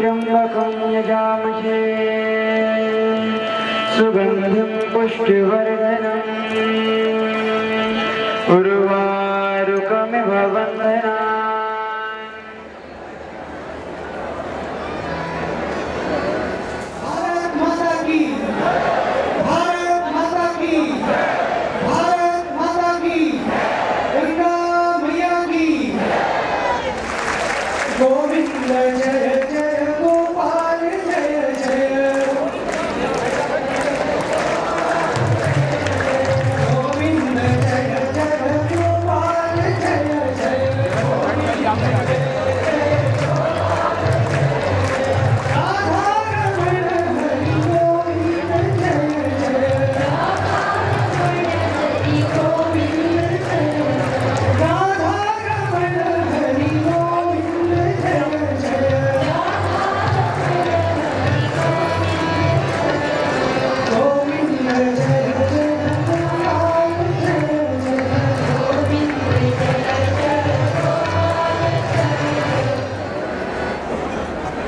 त्र्यंबकं यजामहे सुगंधिं पुष्टिवर्धनम् उर्वारुकमिव वन्दनात्। भारत माता की, भारत माता की, भारत माता की, गंगा मैया की। गोविंद जय जय गोपाल जय जय, गोविंद जय जय गोपाल जय जय।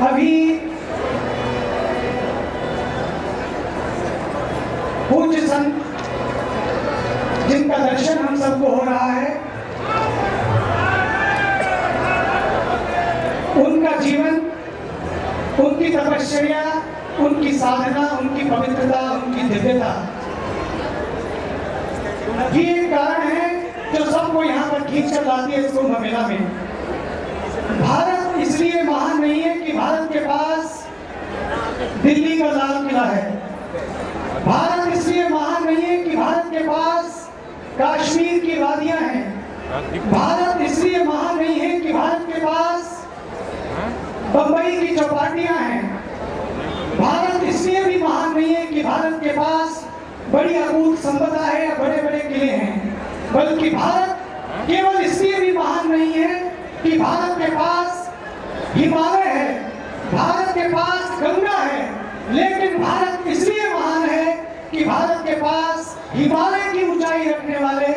अभी पूज्य संत जिनका दर्शन हम सबको हो रहा है, उनका जीवन, उनकी तपश्चर्या, उनकी साधना, उनकी पवित्रता, उनकी दिव्यता, ये एक कारण है जो सबको यहाँ पर खींच कर लाती है इस कुंभ मेला में। भारत इसलिए महान नहीं है कि भारत के पास दिल्ली का लाल किला है। भारत इसलिए महान नहीं है कि भारत के पास कश्मीर की वादियां हैं। भारत इसलिए महान नहीं है कि भारत के पास बंबई की चौपाटियां हैं। भारत इसलिए भी महान नहीं है कि भारत के पास बड़ी अकूत संपदा है या बड़े बड़े किले हैं, बल्कि भारत केवल इसलिए भी महान नहीं है कि भारत के पास हिमालय है, भारत के पास गंगा है, लेकिन भारत इसलिए महान है कि भारत के पास हिमालय की ऊंचाई रखने वाले,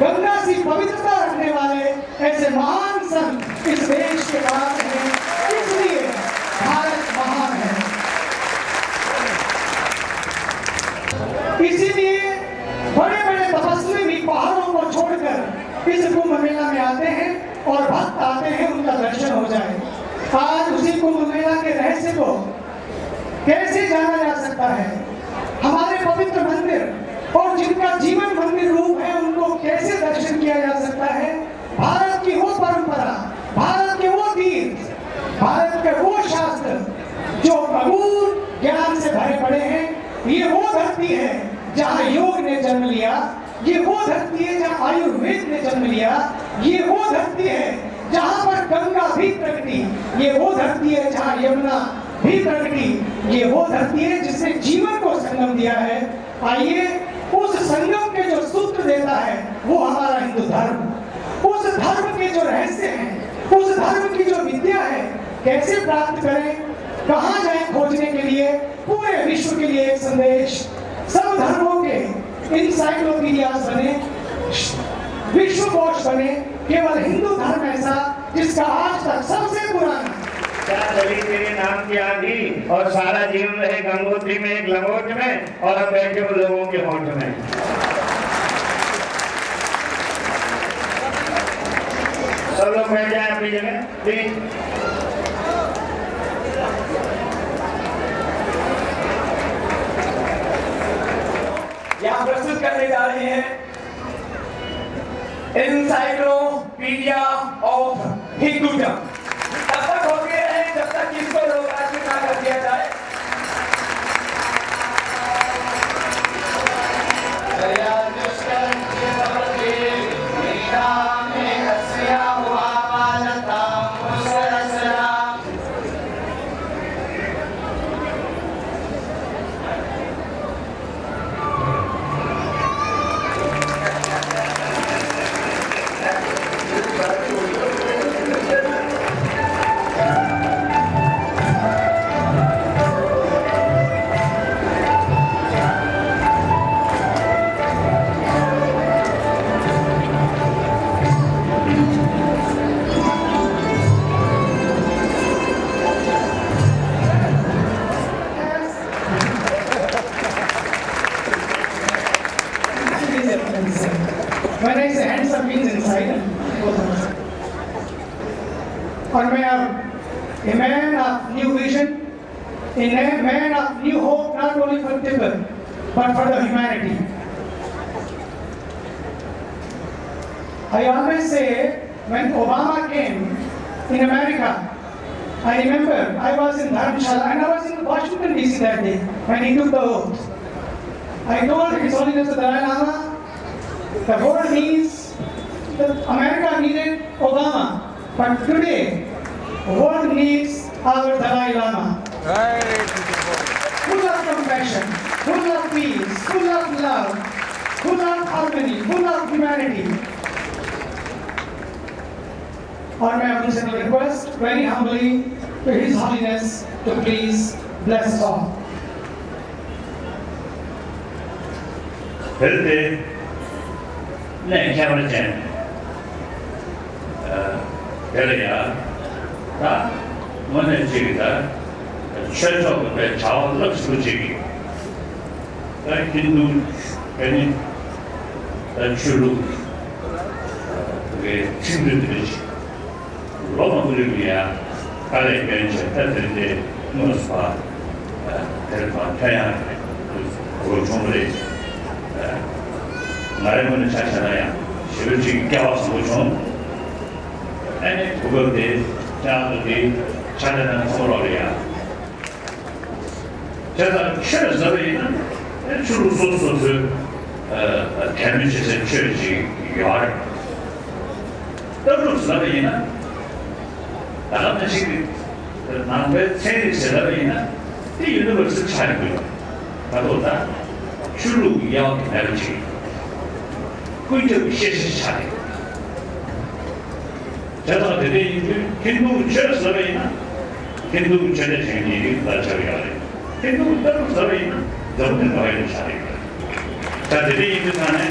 गंगा सी पवित्रता रखने वाले ऐसे महान संत इस देश के पास हैं, इसलिए भारत महान है। इसीलिए बड़े बड़े तपस्वी भी पहाड़ों को छोड़कर इस कुंभ मेला में आते हैं और भक्त आते हैं उनका दर्शन हो जाए। आज उसी कुंभ मेला के रहस्य को कैसे जाना जा सकता है, हमारे पवित्र मंदिर और जिनका जीवन मंदिर रूप है उनको कैसे दर्शन किया जा सकता है। भारत की वो परंपरा, भारत के वो तीर्थ, भारत के वो शास्त्र जो अगूढ़ ज्ञान से भरे पड़े हैं, ये वो धरती है जहाँ योग ने जन्म लिया, ये वो धरती है जहाँ आयुर्वेद ने जन्म लिया, ये वो धरती है जहाँ पर गंगा भी प्रकटी, ये वो धरती है जहाँ यमुना भी प्रकटी, ये वो धरती है जिसने जीवन को संगम दिया है। आइए उस संगम के जो सूत्र देता है वो हमारा हिंदू धर्म, उस धर्म के जो रहस्य हैं, उस धर्म की जो विद्या है कैसे प्राप्त करें, कहाँ जाएं खोजने के लिए। पूरे विश्व के लिए एक संदेश, सब धर्मों के इंसाइक्लोपीडियाज बने, विश्व कोश बने, केवल हिंदू धर्म ऐसा जिसका आज तक सबसे पुराना चली तेरे नाम की आंधी और सारा जीवन रहे गंगोत्री में एक लंगोट में और अब बैठे हो लोगों के होंठ में। सब लोग बैठ जाए अपनी जगह प्लीज। यहाँ प्रस्तुत करने जा रहे हैं एनसाइक्लोपीडिया ऑफ हिंदुइज्म। तब तक होते हैं जब तक इसको लोकार्पित ना कर दिया जाए। a man of new vision, a man of new hope, not only for Tibet, but for the humanity. I always say, when Obama came in America, I remember I was in Dharamshala and I was in Washington DC that day when he took the oath. I told His Holiness the Dalai Lama, the world needs, America needed Obama, but today, the world needs our Dalai Lama. Full of compassion, full of peace, full of love, full of harmony, full of humanity. Or may I present a request very humbly to His Holiness to please bless us all. 그런데 내 개발을 전 그래야 다 뭐는 지기다 최초의 자원력 수직이 힌두 괜히 주로 그게 친구들이 로마들이야 갈래 변신 때들인데 무엇과 대파 태양 그 종들이 나름은 자신아야 실질이 깨워서 좀 아니 그거들 자들이 자라는 소로리야 제가 최선을 주로 소소스 대면시설 최지 요할 떨어지는 나가는 시기 남의 세리세라이나 이 유니버스 차이고요 바로다 주로 이야기 나르지 그저 시시 차이 제가 되게 힌두 철서라이나 힌두 철의 생일이 나처리하래 힌두 떨어서라이나 점점 더해는 차이 자 되게 있는 안에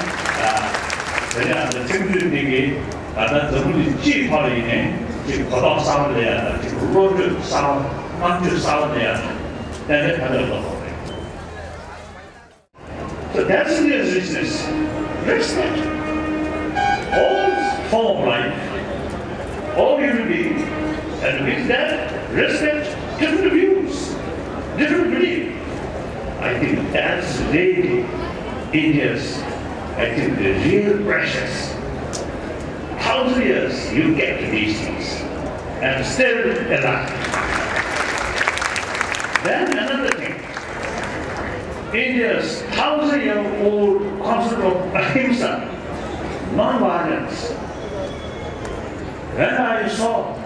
그냥 친구들에게 나는 저분이 찌파리네 지금 거덕 싸워야 돼 지금 로드 싸워 망주 싸워야 돼 내가 받을 거 So that's the richness. Respect. All form of life, all human beings, and with that, respect different views, different beliefs. I think that's really India's, I think, the real precious. 1,000 years you get to these things, and still alive. Then another thing. India's 1,000-year-old concept of ahimsa, non-violence. When I saw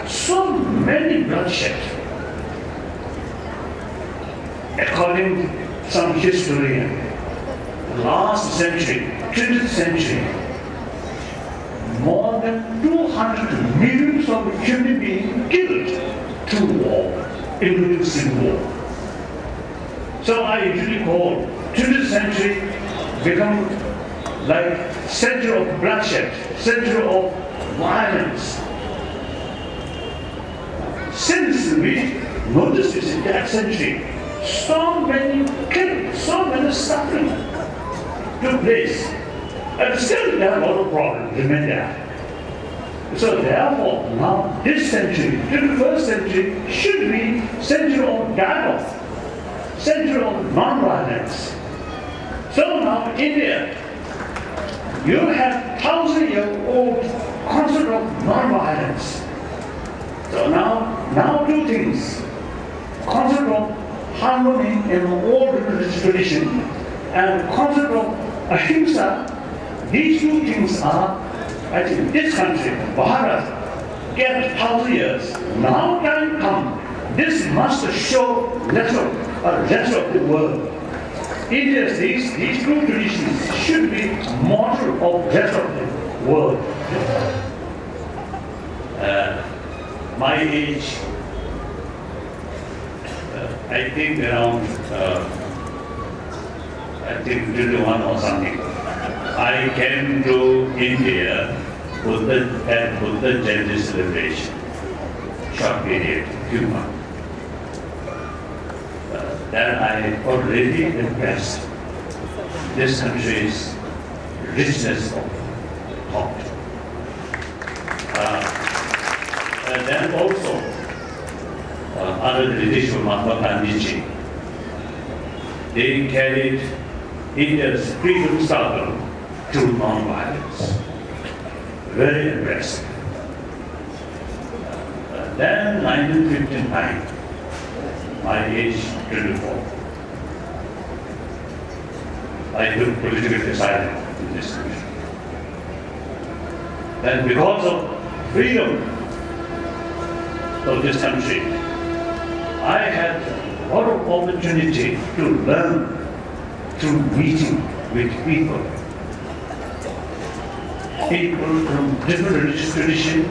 so many bloodshed, according to some historian, last century, 20th century, more than 200 millions of human beings killed through war, including civil war. So I usually call 20th century become like century of bloodshed, century of violence. Since we noticed this in that century, so many killed, so many suffering took place. And still there are a lot of problems remain there. So therefore, now this century, 21st century, should be century of dialogue, century of non-violence. So now India, you have 1,000-year-old concept of non-violence. So now two things, concept of harmony in old religious tradition and concept of ahimsa. These two things are, I think, this country, Bharat, get 1,000 years. Now time come, this must show rest of the world. India's these two traditions should be model of rest of the world. My age, I think around, I think 21 or something. I came to India at Buddha Jayanti celebration, short period, few months. Then I already impressed this country's richness of thought. And then also, under the leadership of Mahatma Gandhi. They carried India's freedom struggle to non-violence. Very impressive. Then 1959, my age 24, I took political asylum in this country. And because of freedom of this country, I had a lot of opportunity to learn through meeting with people. People from different religious traditions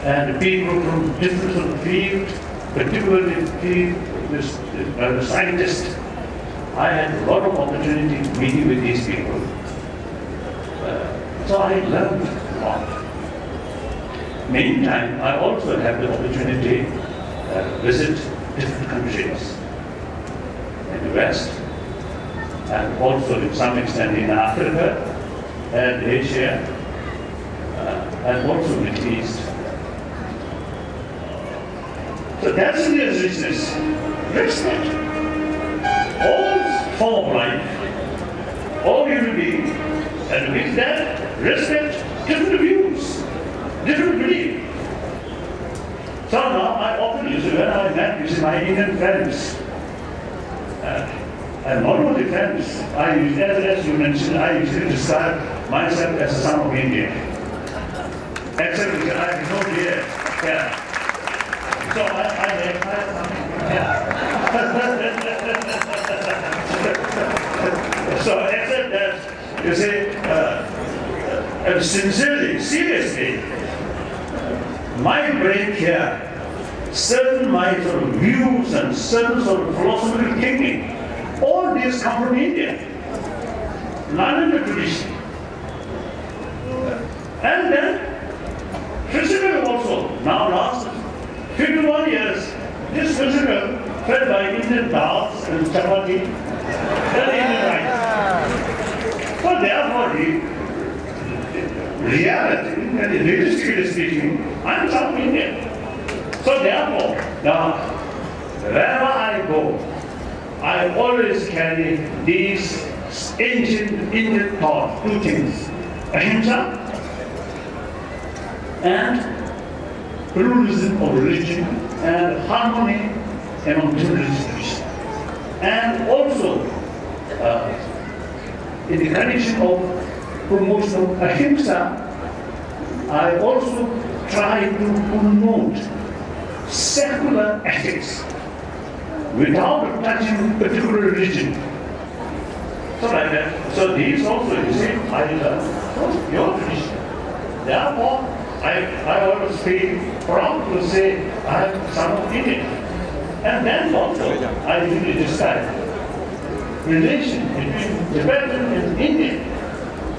and people from different sort of fields, particularly the field the scientists. I had a lot of opportunity meeting with these people. So I learned a lot. Meantime, I also have the opportunity to visit different countries in the West, and also to some extent in Africa and Asia, and also Middle East. So that's India's richness. Respect all form of life, all human beings, and with that, respect different views, different beliefs. So now I often use it when I met my Indian friends. And not only friends, I use, as you mentioned, I usually describe myself as a son of India. Except that I have no beard. Yeah. So I have something. Yeah. So except that, you see, sincerely, seriously, my brain here, certain my sort of views and certain sort of philosophical thinking, all these come from India, none in the tradition. And then, physical also, now last 51 years, this physical fed by Indian dals and chapati and Indian rice. So therefore, reality, and realistically speaking, I'm South Indian. So therefore, now, wherever I go, I always carry these ancient Indian thoughts, two things, ahimsa and pluralism of religion and harmony among different religions. And also, in the condition of promotion of ahimsa, I also try to promote secular ethics without touching particular religion. So like that. So these also, you see, I learn from your tradition. Therefore, I always feel proud to say I am son of India. And then also, I usually describe relation between Tibetan and Indian,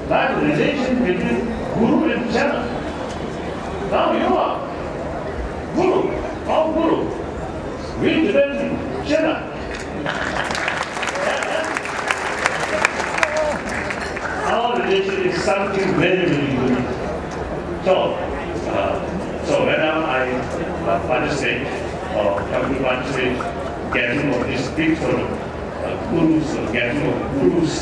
like relation between Guru and Chana. Now you are Guru, our Guru. We Tibetan, Chana. Our relation is something very, very unique. So whenever I participate or come to participate, gathering of these big sort of gurus or gathering of gurus,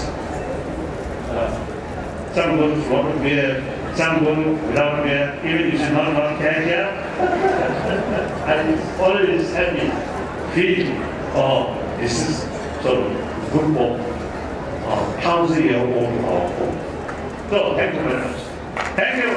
some go with a lot of beer, some go without beer, even if it's not care. I always happy feeling, this is sort of good for 1,000-year-old. So thank you very much. Thank you.